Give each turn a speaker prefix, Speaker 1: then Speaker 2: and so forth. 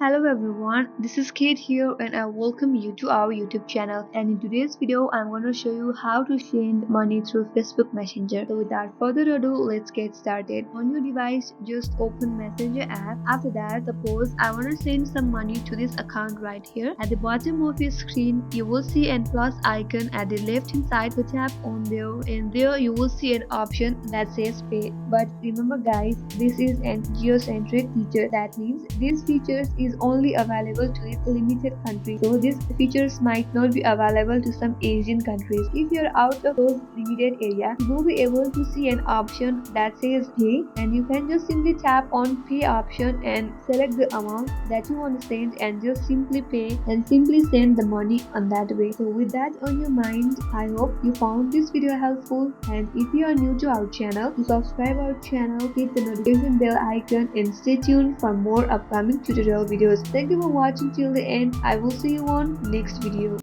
Speaker 1: Hello everyone, this is Kate here and I welcome you to our YouTube channel. And in today's video, I'm going to show you how to send money through Facebook Messenger. So without further ado, let's get started. On your device, just open Messenger app. After that, suppose I want to send some money to this account right here. At the bottom of your screen, you will see a plus icon at the left hand side. So tap on there and there you will see an option that says pay. But remember guys, this is an geocentric feature. That means these features is only available to its limited countries. So these features might not be available to some Asian countries. If you're out of those limited area, you will be able to see an option that says pay, and you can just simply tap on pay option and select the amount that you want to send and just simply pay and simply send the money on that way. So with that on your mind, I hope you found this video helpful, and if you are new to our channel, to subscribe our channel, hit the notification bell icon and stay tuned for more upcoming tutorial videos. Thank you for watching till the end. I will see you on next video.